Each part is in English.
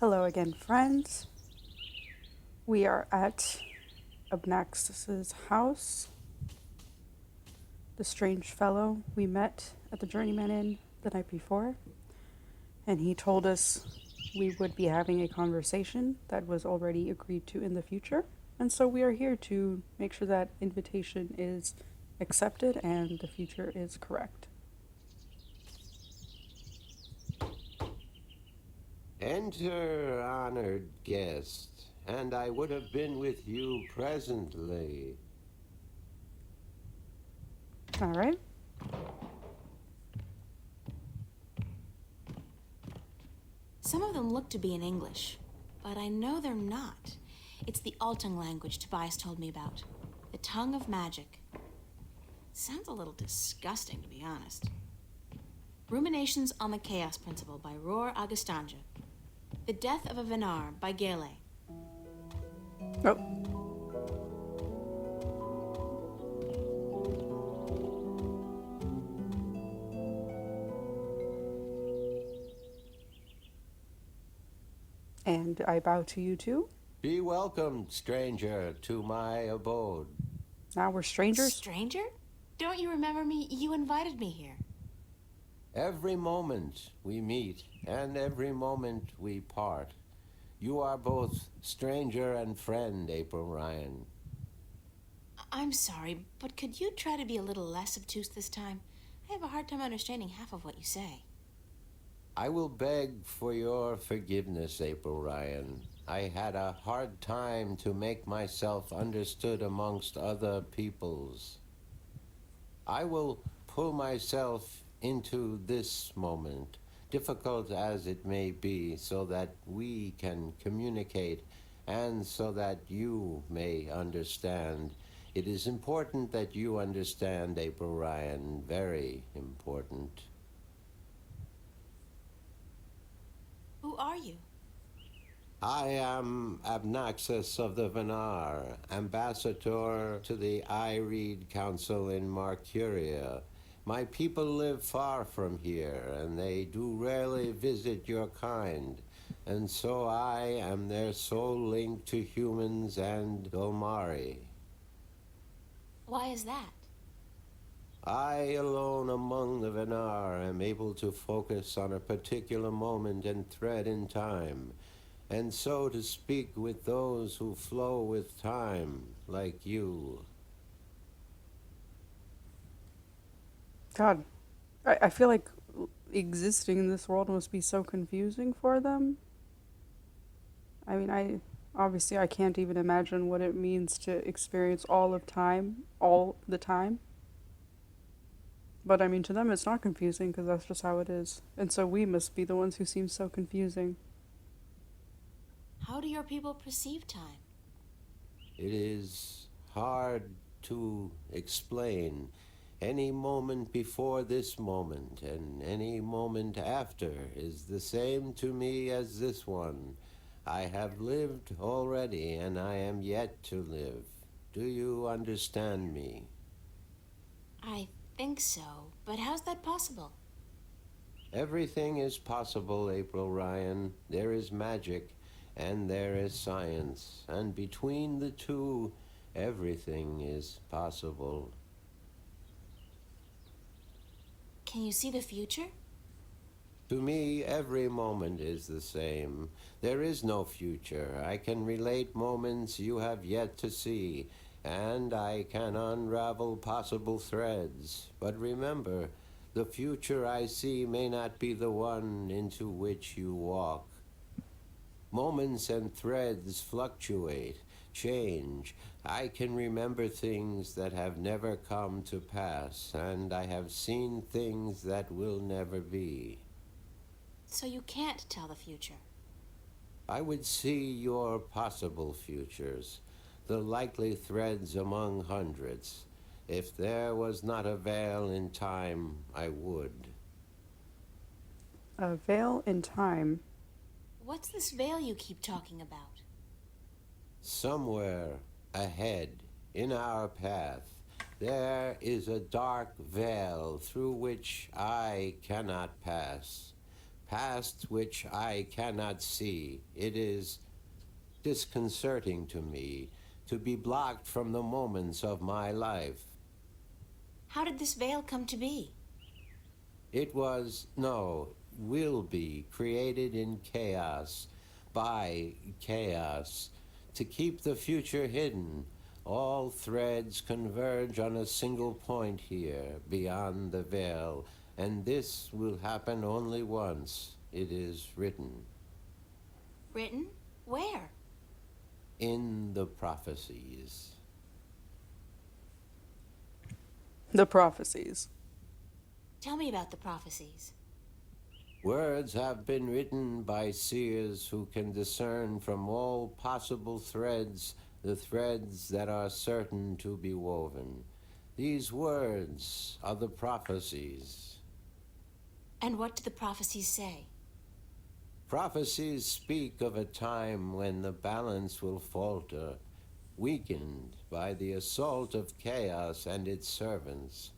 Hello again, friends. We are at Abnaxus's house, the strange fellow we met at the Journeyman Inn the night before, and he told us we would be having a conversation that was already agreed to in the future, and so we are here to make sure that invitation is accepted and the future is correct. Enter, honored guest, and I would have been with you presently. All right. Some of them look to be in English, but I know they're not. It's the Altung language Tobias told me about. The tongue of magic. Sounds a little disgusting, to be honest. Ruminations on the Chaos Principle by Roar Augustanja. The Death of a Venar by Gale. Oh, and I bow to you too. Be welcomed, stranger, to my abode. Now we're strangers. Stranger? Don't you remember me? You invited me here. Every moment we meet, and every moment we part. You are both stranger and friend, April Ryan. I'm sorry, but could you try to be a little less obtuse this time? I have a hard time understanding half of what you say. I will beg for your forgiveness, April Ryan. I had a hard time to make myself understood amongst other peoples. I will pull myself into this moment, difficult as it may be, so that we can communicate and so that you may understand. It is important that you understand, April Ryan, very important. Who are you? I am Abnaxus of the Venar, ambassador to the Ireed Council in Marcuria. My people live far from here, and they do rarely visit your kind, and so I am their sole link to humans and Dolmari. Why is that? I alone among the Venar am able to focus on a particular moment and thread in time, and so to speak with those who flow with time, like you. God, I feel like existing in this world must be so confusing for them. I mean, I can't even imagine what it means to experience all of time, all the time. But I mean, to them it's not confusing because that's just how it is. And so we must be the ones who seem so confusing. How do your people perceive time? It is hard to explain. Any moment before this moment and any moment after is the same to me as this one. I have lived already and I am yet to live. Do you understand me? I think so, but how's that possible? Everything is possible, April Ryan. There is magic and there is science, and between the two, everything is possible. Can you see the future? To me, every moment is the same. There is no future. I can relate moments you have yet to see, and I can unravel possible threads. But remember, the future I see may not be the one into which you walk. Moments and threads fluctuate, change. I can remember things that have never come to pass, and I have seen things that will never be. So you can't tell the future. I would see your possible futures, the likely threads among hundreds. If there was not a veil in time, I would. A veil in time. What's this veil you keep talking about? Somewhere ahead, in our path, there is a dark veil through which I cannot pass. past which I cannot see. It is disconcerting to me to be blocked from the moments of my life. How did this veil come to be? It was, no, will be created in chaos, by chaos, to keep the future hidden. All threads converge on a single point here, beyond the veil, and this will happen only once. It is written. Written? Where? In the prophecies. The prophecies. Tell me about the prophecies. Words have been written by seers who can discern from all possible threads the threads that are certain to be woven. These words are the prophecies. And what do the prophecies say? Prophecies speak of a time when the balance will falter, weakened by the assault of chaos and its servants.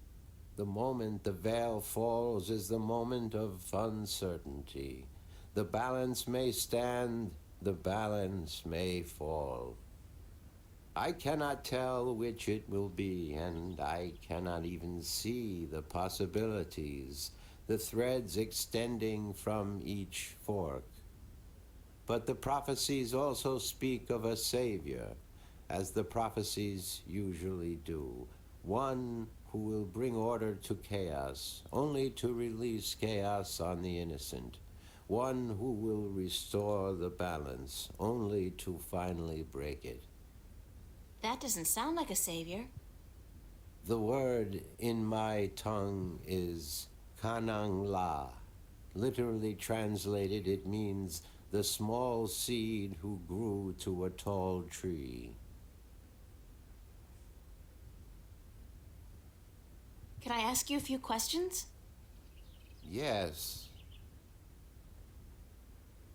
The moment the veil falls is the moment of uncertainty. The balance may stand, the balance may fall. I cannot tell which it will be, and I cannot even see the possibilities, the threads extending from each fork. But the prophecies also speak of a savior, as the prophecies usually do, one who will bring order to chaos, only to release chaos on the innocent, one who will restore the balance, only to finally break it. That doesn't sound like a savior. The word in my tongue is Kanang La. Literally translated, it means the small seed who grew to a tall tree. Can I ask you a few questions? Yes.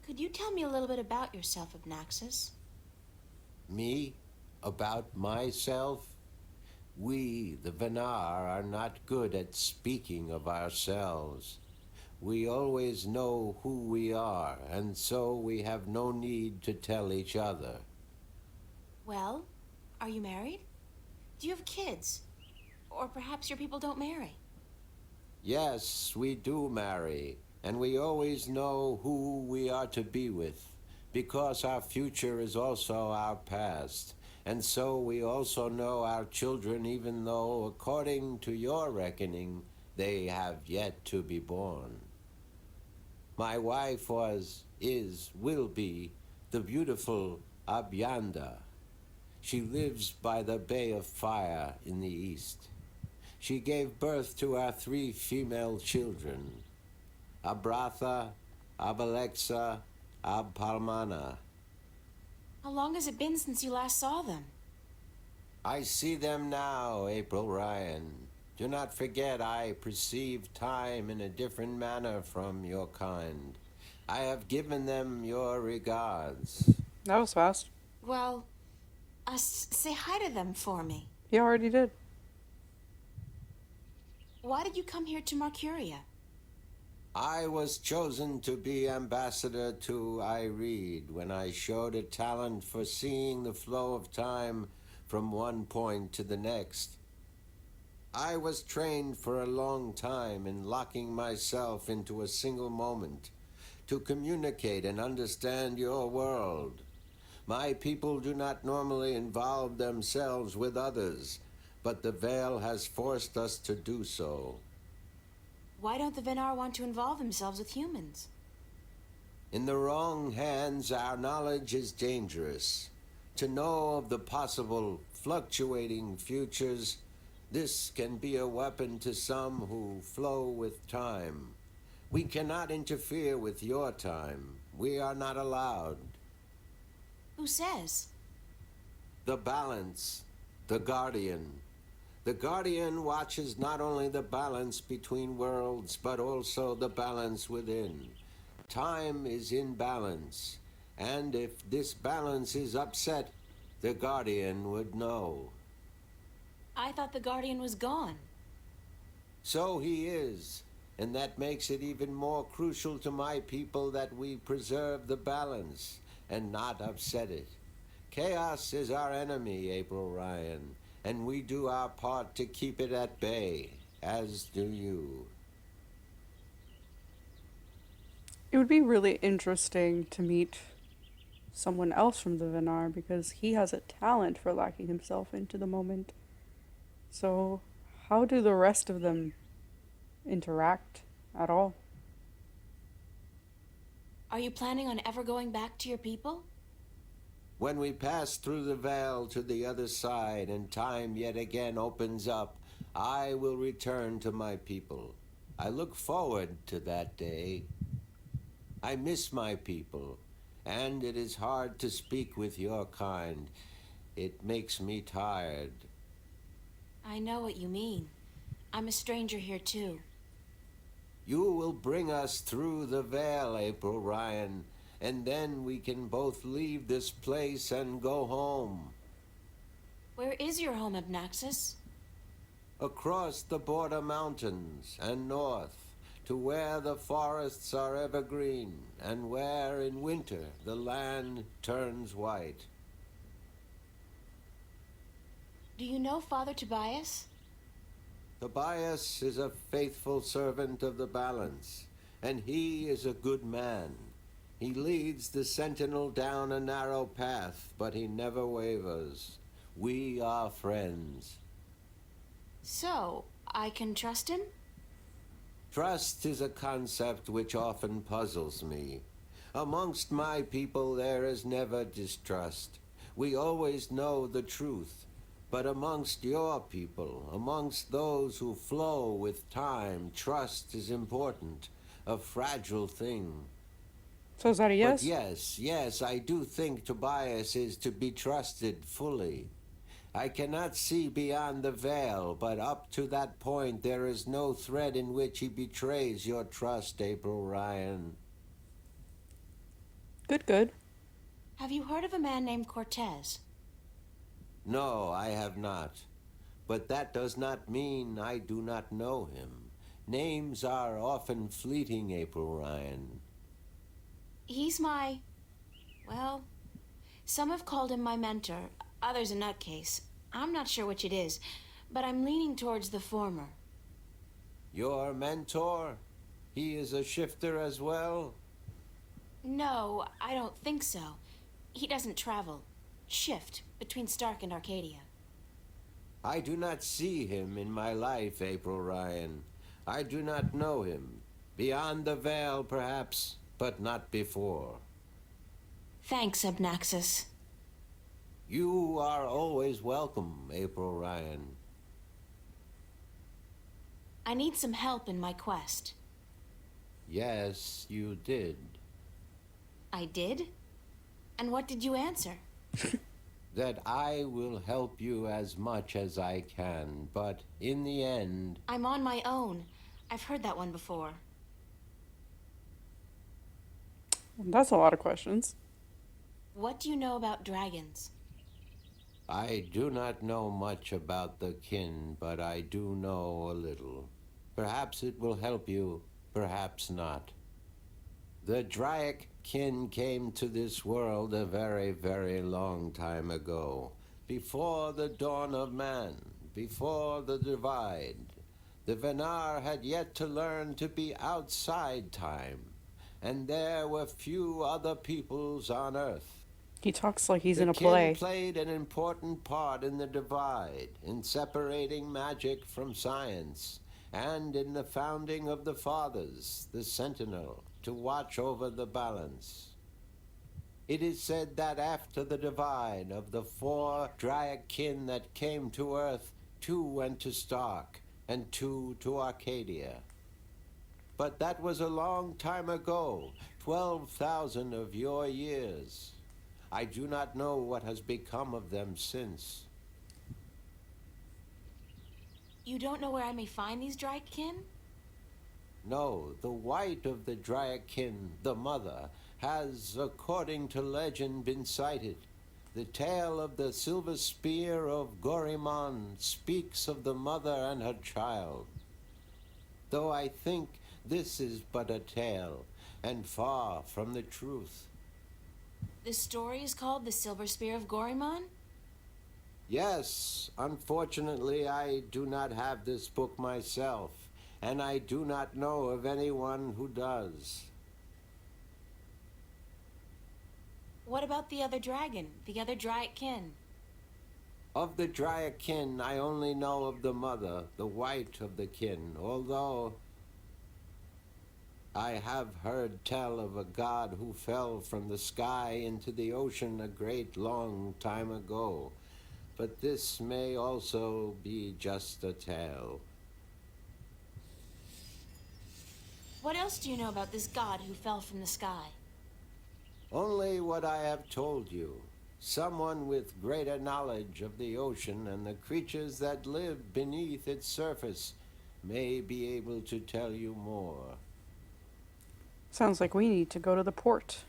Could you tell me a little bit about yourself, Abnaxus? Me? About myself? We, the Venar, are not good at speaking of ourselves. We always know who we are, and so we have no need to tell each other. Well, are you married? Do you have kids? Or perhaps your people don't marry? Yes, we do marry, and we always know who we are to be with, because our future is also our past. And so we also know our children, even though, according to your reckoning, they have yet to be born. My wife will be, the beautiful Abyanda. She lives by the Bay of Fire in the east. She gave birth to our 3 female children, Abratha, Abalexa, Abpalmana. How long has it been since you last saw them? I see them now, April Ryan. Do not forget I perceive time in a different manner from your kind. I have given them your regards. That was fast. Well, say hi to them for me. You already did. Why did you come here to Marcuria? I was chosen to be ambassador to Ireed when I showed a talent for seeing the flow of time from one point to the next. I was trained for a long time in locking myself into a single moment to communicate and understand your world. My people do not normally involve themselves with others, but the veil has forced us to do so. Why don't the Venar want to involve themselves with humans? In the wrong hands, our knowledge is dangerous. To know of the possible fluctuating futures, this can be a weapon to some who flow with time. We cannot interfere with your time. We are not allowed. Who says? The balance, the guardian. The guardian watches not only the balance between worlds, but also the balance within. Time is in balance, and if this balance is upset, the guardian would know. I thought the Guardian was gone. So he is, and that makes it even more crucial to my people that we preserve the balance and not upset it. Chaos is our enemy, April Ryan, and we do our part to keep it at bay, as do you. It would be really interesting to meet someone else from the Venar because he has a talent for locking himself into the moment. So, how do the rest of them interact at all? Are you planning on ever going back to your people? When we pass through the veil to the other side and time yet again opens up, I will return to my people. I look forward to that day. I miss my people, and it is hard to speak with your kind. It makes me tired. I know what you mean. I'm a stranger here too. You will bring us through the veil, April Ryan, and then we can both leave this place and go home. Where is your home, Abnaxus? Across the border mountains and north, to where the forests are evergreen, and where in winter the land turns white. Do you know Father Tobias? Tobias is a faithful servant of the balance, and he is a good man. He leads the sentinel down a narrow path, but he never wavers. We are friends. So, I can trust him? Trust is a concept which often puzzles me. Amongst my people there is never distrust. We always know the truth. But amongst your people, amongst those who flow with time, trust is important, a fragile thing. So is that a yes? But yes, I do think Tobias is to be trusted fully. I cannot see beyond the veil, but up to that point there is no thread in which he betrays your trust, April Ryan. Good. Have you heard of a man named Cortez? No, I have not. But that does not mean I do not know him. Names are often fleeting, April Ryan. He's well, some have called him my mentor, others a nutcase. I'm not sure which it is, but I'm leaning towards the former. Your mentor? He is a shifter as well? No, I don't think so. He doesn't shift between Stark and Arcadia. I do not see him in my life, April Ryan. I do not know him. Beyond the veil, perhaps, but not before. Thanks, Abnaxus. You are always welcome, April Ryan. I need some help in my quest. Yes, you did. I did? And what did you answer? That I will help you as much as I can, but in the end... I'm on my own. I've heard that one before. That's a lot of questions. What do you know about dragons? I do not know much about the kin, but I do know a little. Perhaps it will help you, perhaps not. The Draic kin came to this world a very, very long time ago. Before the dawn of man, before the divide. The Venar had yet to learn to be outside time, and there were few other peoples on Earth. He talks like he's in a The kin play. played an important part in the divide, in separating magic from science, and in the founding of the Fathers, the Sentinel, to watch over the balance. It is said that after the divide of the 4 Draic kin that came to Earth, 2 went to Stark, and 2 to Arcadia. But that was a long time ago, 12,000 of your years. I do not know what has become of them since. You don't know where I may find these Draic kin? No, the white of the Draic kin, the mother, has, according to legend, been sighted. The tale of the silver spear of Gorimon speaks of the mother and her child. Though I think This is but a tale, and far from the truth. The story is called The Silver Spear of Gorimon? Yes, unfortunately, I do not have this book myself, and I do not know of anyone who does. What about the other dragon, the other Dryakin? Of the Dryakin, I only know of the mother, the white of the kin, although I have heard tell of a god who fell from the sky into the ocean a great long time ago. But this may also be just a tale. What else do you know about this god who fell from the sky? Only what I have told you. Someone with greater knowledge of the ocean and the creatures that live beneath its surface may be able to tell you more. Sounds like we need to go to the port.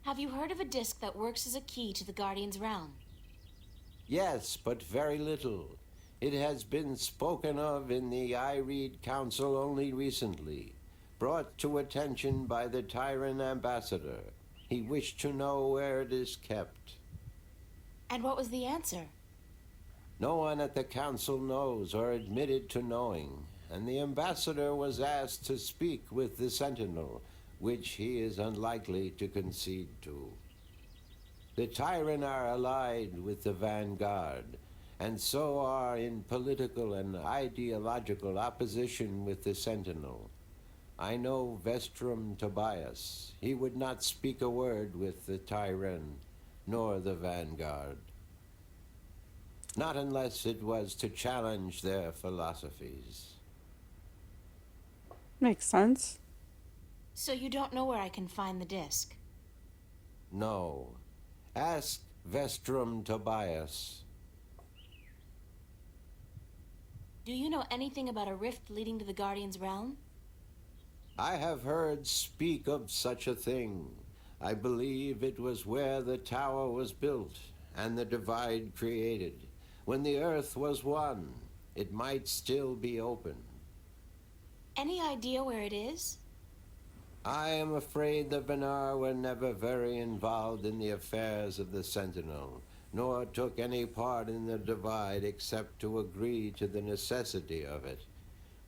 Have you heard of a disc that works as a key to the Guardian's realm? Yes, but very little. It has been spoken of in the I-Read Council only recently, brought to attention by the Tyrant Ambassador. He wished to know where it is kept. And what was the answer? No one at the council knows or admitted to knowing, and the ambassador was asked to speak with the Sentinel, which he is unlikely to concede to. The Tyrant are allied with the Vanguard, and so are in political and ideological opposition with the Sentinel. I know Vestrum Tobias. He would not speak a word with the Tyrant, nor the Vanguard. Not unless it was to challenge their philosophies. Makes sense. So you don't know where I can find the disc? No. Ask Vestrum Tobias. Do you know anything about a rift leading to the Guardian's realm? I have heard speak of such a thing. I believe it was where the tower was built and the divide created. When the earth was one, it might still be open. Any idea where it is? I am afraid the Venar were never very involved in the affairs of the Sentinel, nor took any part in the divide except to agree to the necessity of it.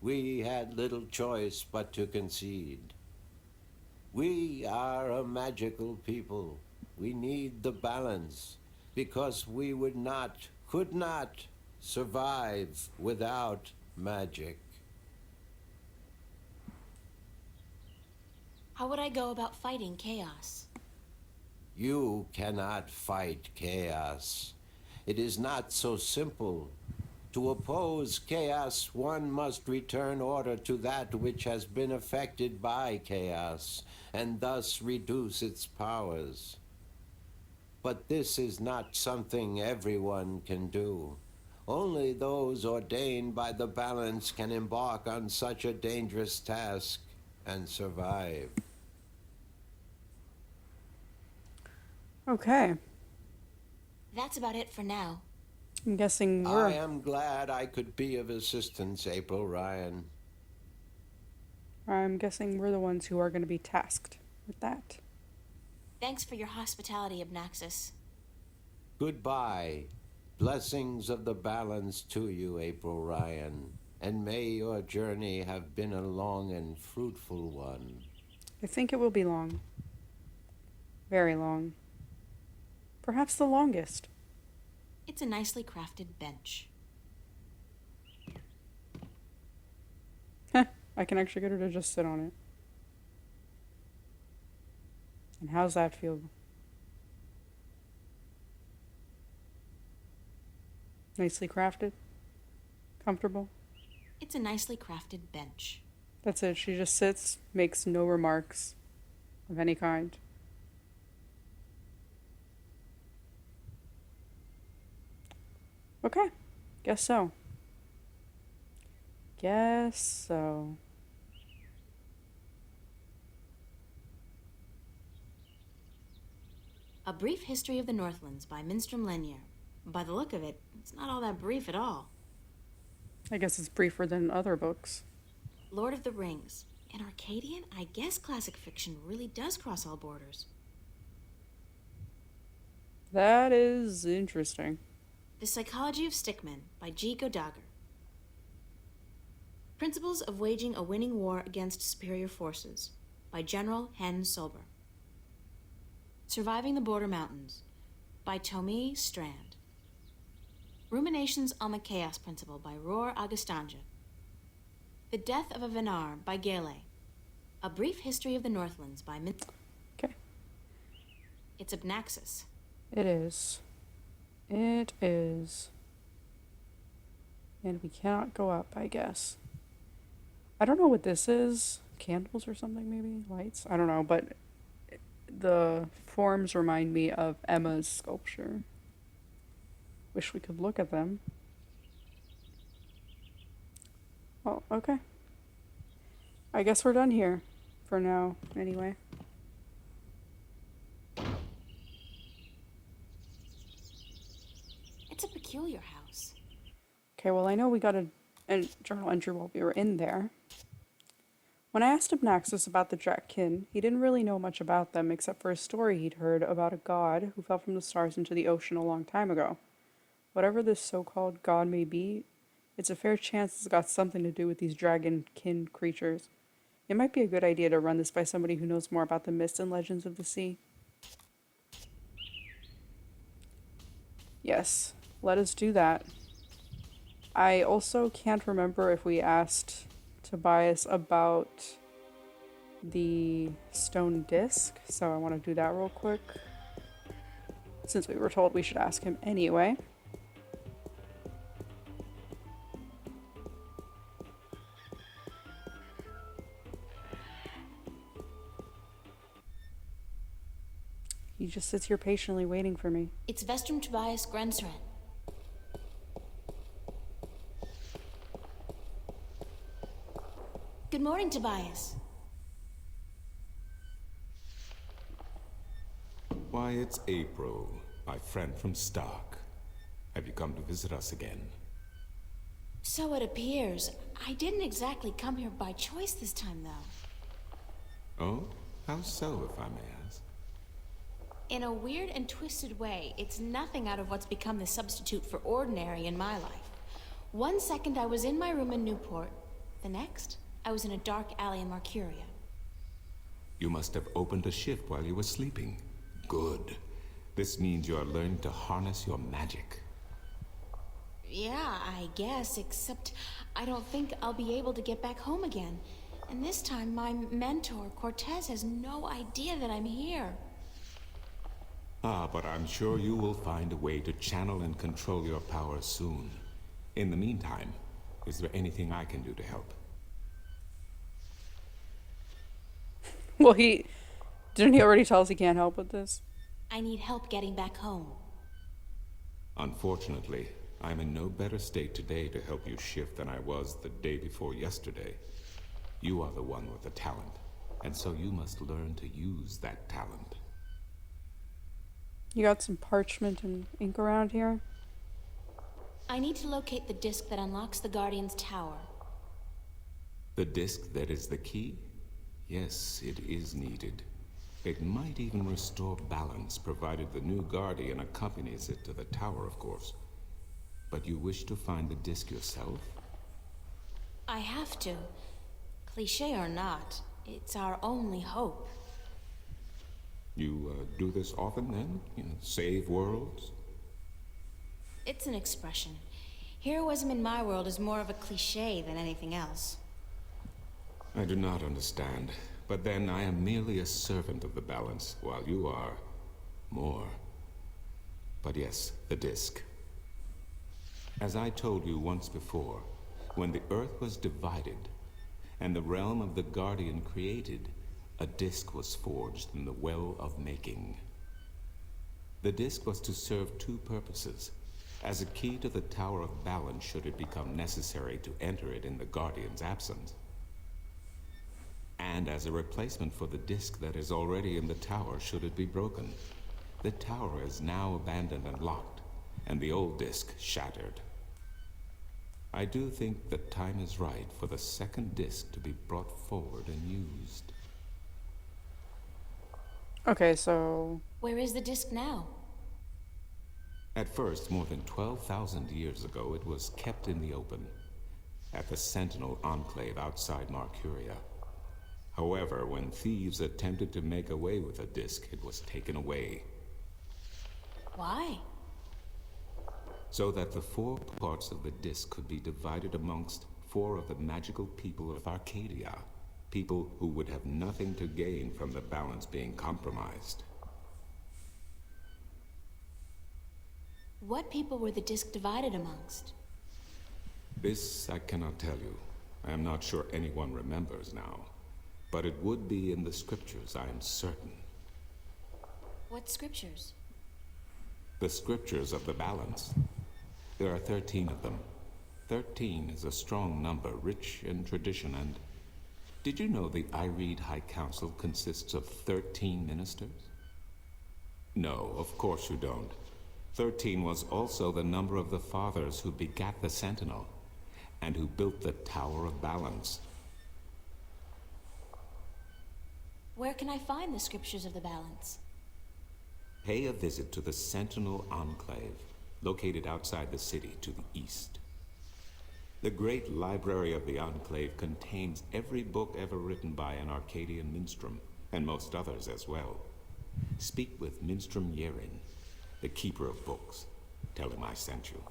We had little choice but to concede. We are a magical people. We need the balance, because we could not survive without magic. How would I go about fighting chaos? You cannot fight chaos. It is not so simple. To oppose chaos, one must return order to that which has been affected by chaos, and thus reduce its powers. But this is not something everyone can do. Only those ordained by the balance can embark on such a dangerous task and survive. Okay. That's about it for now. I'm guessing I am glad I could be of assistance, April Ryan. we're the ones who are going to be tasked with that. Thanks for your hospitality, Abnaxus. Goodbye. Blessings of the balance to you, April Ryan. And may your journey have been a long and fruitful one. I think it will be long. Very long. Perhaps the longest. It's a nicely crafted bench. Heh, I can actually get her to just sit on it. And how's that feel? Nicely crafted? Comfortable? It's a nicely crafted bench. That's it. She just sits, makes no remarks of any kind. Okay. Guess so. Guess so. A Brief History of the Northlands by Minstrom Lenier. By the look of it, it's not all that brief at all. I guess it's briefer than other books. Lord of the Rings. And Arcadian? I guess classic fiction really does cross all borders. That is interesting. The Psychology of Stickmen by G. Godager. Principles of Waging a Winning War Against Superior Forces by General Hen Solber. Surviving the Border Mountains by Tomie Strand. Ruminations on the Chaos Principle by Roar Agastanja. The Death of a Venar by Gale. A Brief History of the Northlands by Okay. It's Abnaxus. It is. It is. And we cannot go up, I guess. I don't know what this is. Candles or something, maybe? Lights? I don't know, but the forms remind me of Emma's sculpture. Wish we could look at them. Well, okay. I guess we're done here. For now, anyway. It's a peculiar house. Okay, well, I know we got a journal entry while we were in there. When I asked Abnaxus about the Drakkin, he didn't really know much about them except for a story he'd heard about a god who fell from the stars into the ocean a long time ago. Whatever this so-called god may be, it's a fair chance it's got something to do with these dragon-kin creatures. It might be a good idea to run this by somebody who knows more about the myths and legends of the sea. Yes, let us do that. I also can't remember if we asked Tobias about the stone disc, so I want to do that real quick. Since we were told we should ask him anyway. He just sits here patiently waiting for me. It's Vestrum Tobias Grenseren. Good morning, Tobias. Why, it's April, my friend from Stark. Have you come to visit us again? So it appears. I didn't exactly come here by choice this time, though. Oh? How so, if I may ask? In a weird and twisted way, it's nothing out of what's become the substitute for ordinary in my life. One second I was in my room in Newport. The next, I was in a dark alley in Marcuria. You must have opened a shift while you were sleeping. Good. This means you are learning to harness your magic. Yeah, I guess, except I don't think I'll be able to get back home again. And this time, my mentor, Cortez, has no idea that I'm here. Ah, but I'm sure you will find a way to channel and control your powers soon. In the meantime, is there anything I can do to help? Well, didn't he already tell us he can't help with this? I need help getting back home. Unfortunately, I'm in no better state today to help you shift than I was the day before yesterday. You are the one with the talent, and so you must learn to use that talent. You got some parchment and ink around here? I need to locate the disc that unlocks the Guardian's tower. The disc that is the key? Yes, it is needed. It might even restore balance, provided the new Guardian accompanies it to the tower, of course. But you wish to find the disc yourself? I have to. Cliché or not, it's our only hope. You do this often, then? You know, save worlds? It's an expression. Heroism in my world is more of a cliché than anything else. I do not understand. But then I am merely a servant of the balance, while you are more. But yes, the disc. As I told you once before, when the Earth was divided, and the realm of the Guardian created, a disc was forged in the Well of Making. The disc was to serve two purposes: as a key to the Tower of Balance should it become necessary to enter it in the Guardian's absence, and as a replacement for the disc that is already in the tower should it be broken. The tower is now abandoned and locked, and the old disc shattered. I do think the time is right for the second disc to be brought forward and used. Okay, so Where is the disc now? At first, more than 12,000 years ago, it was kept in the open, at the Sentinel Enclave outside Marcuria. However, when thieves attempted to make away with the disc, it was taken away, Why? so that the 4 parts of the disc could be divided amongst 4 of the magical people of Arcadia, people who would have nothing to gain from the balance being compromised. What people were the disc divided amongst? This I cannot tell you. I am not sure anyone remembers now. But it would be in the scriptures, I am certain. What scriptures? The scriptures of the balance. There are 13 of them. 13 is a strong number, rich in tradition, and... Did you know the Irede High Council consists of 13 ministers? No, of course you don't. 13 was also the number of the fathers who begat the Sentinel, and who built the Tower of Balance. Where can I find the scriptures of the balance? Pay a visit to the Sentinel Enclave, located outside the city to the east. The great library of the Enclave contains every book ever written by an Arcadian minstrel, and most others as well. Speak with Minstrom Yerin, the keeper of books. Tell him I sent you.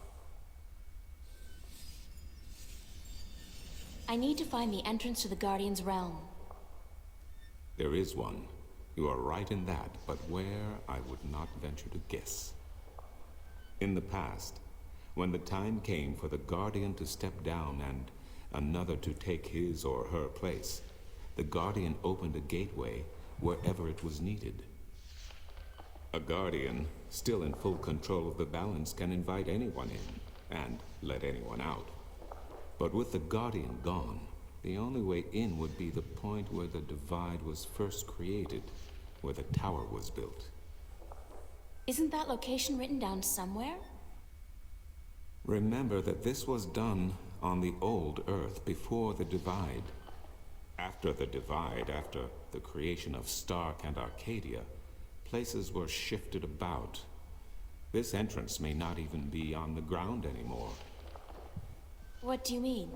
I need to find the entrance to the Guardian's realm. There is one. You are right in that, but where, I would not venture to guess. In the past, when the time came for the Guardian to step down and another to take his or her place, the Guardian opened a gateway wherever it was needed. A Guardian, still in full control of the balance, can invite anyone in and let anyone out. But with the Guardian gone, the only way in would be the point where the divide was first created, where the tower was built. Isn't that location written down somewhere? Remember that this was done on the old Earth before the divide. After the divide, after the creation of Stark and Arcadia, places were shifted about. This entrance may not even be on the ground anymore. What do you mean?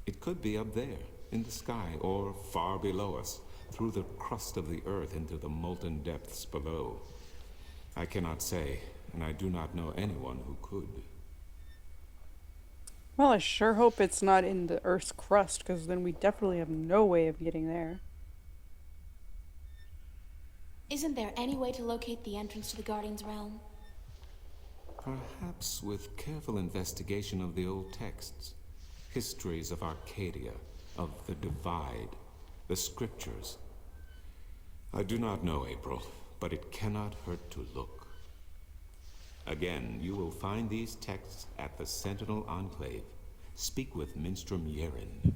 It could be up there, in the sky, or far below us, through the crust of the earth into the molten depths below. I cannot say, and I do not know anyone who could. well, I sure hope it's not in the Earth's crust, because then we definitely have no way of getting there. Isn't there any way to locate the entrance to the Guardian's realm? Perhaps with careful investigation of the old texts, histories of Arcadia, of the Divide, the scriptures. I do not know, April, but it cannot hurt to look. Again, you will find these texts at the Sentinel Enclave. Speak with Minstrom Yerin.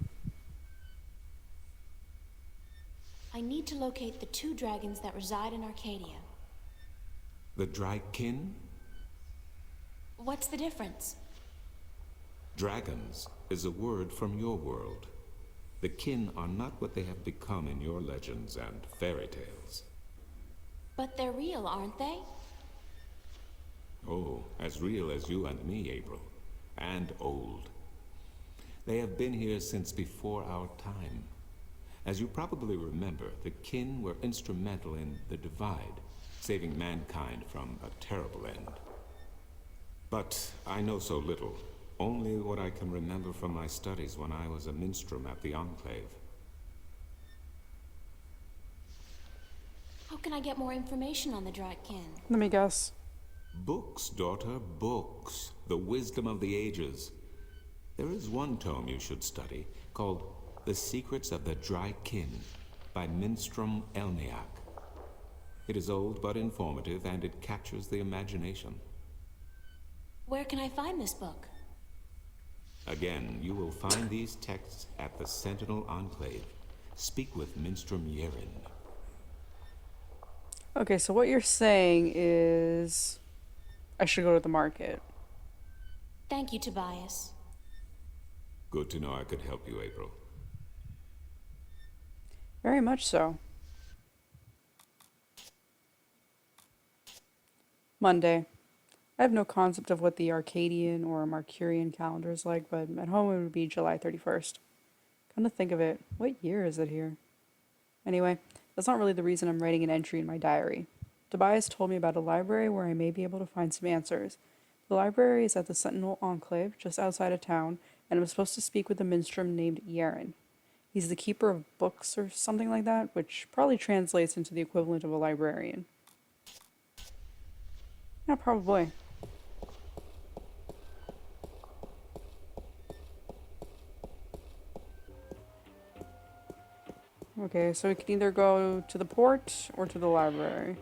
I need to locate the 2 dragons that reside in Arcadia. The Drykin? What's the difference? Dragons is a word from your world. The kin are not what they have become in your legends and fairy tales. But they're real, aren't they? Oh, as real as you and me, April. And old. They have been here since before our time. As you probably remember, the kin were instrumental in the Divide, saving mankind from a terrible end. But I know so little. Only what I can remember from my studies when I was a minstrel at the Enclave. How can I get more information on the Drykin? Let me guess. Books, daughter, books. The wisdom of the ages. There is one tome you should study, called The Secrets of the Drykin, by Minstrom Elniak. It is old but informative, and it captures the imagination. Where can I find this book? Again, you will find these texts at the Sentinel Enclave. Speak with Minstrom Yerin. Okay, so what you're saying is I should go to the market. Thank you, Tobias. Good to know I could help you, April. Very much so. Monday. I have no concept of what the Arcadian or Mercurian calendar is like, but at home it would be July 31st. Come to think of it, what year is it here? Anyway, that's not really the reason I'm writing an entry in my diary. Tobias told me about a library where I may be able to find some answers. The library is at the Sentinel Enclave, just outside of town, and I'm supposed to speak with a minstrel named Yaren. He's the keeper of books or something like that, which probably translates into the equivalent of a librarian. Yeah, probably. Okay, so we can either go to the port or to the library.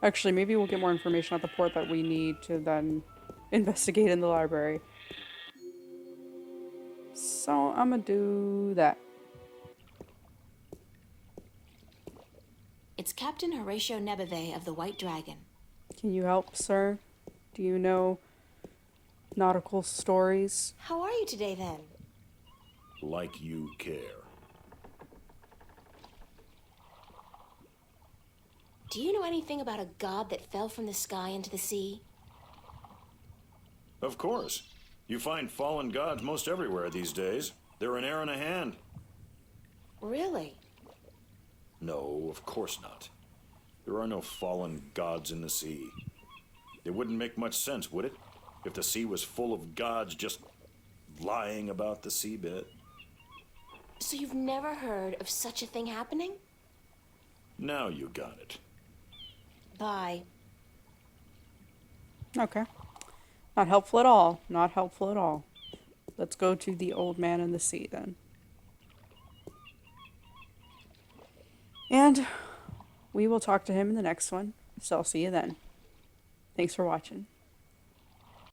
Actually, maybe we'll get more information at the port that we need to then investigate in the library. So I'm gonna do that. It's Captain Horatio Nebeve of the White Dragon. Can you help, sir? Do you know nautical stories? How are you today, then? Like you care. Do you know anything about a god that fell from the sky into the sea? Of course. You find fallen gods most everywhere these days. They're an heir and a hand. Really? No, of course not. There are no fallen gods in the sea. It wouldn't make much sense, would it? If the sea was full of gods just lying about the seabed. So you've never heard of such a thing happening? Now you got it. Bye. Okay. Not helpful at all. Not helpful at all. Let's go to the old man in the sea then. And we will talk to him in the next one. So I'll see you then. Thanks for watching.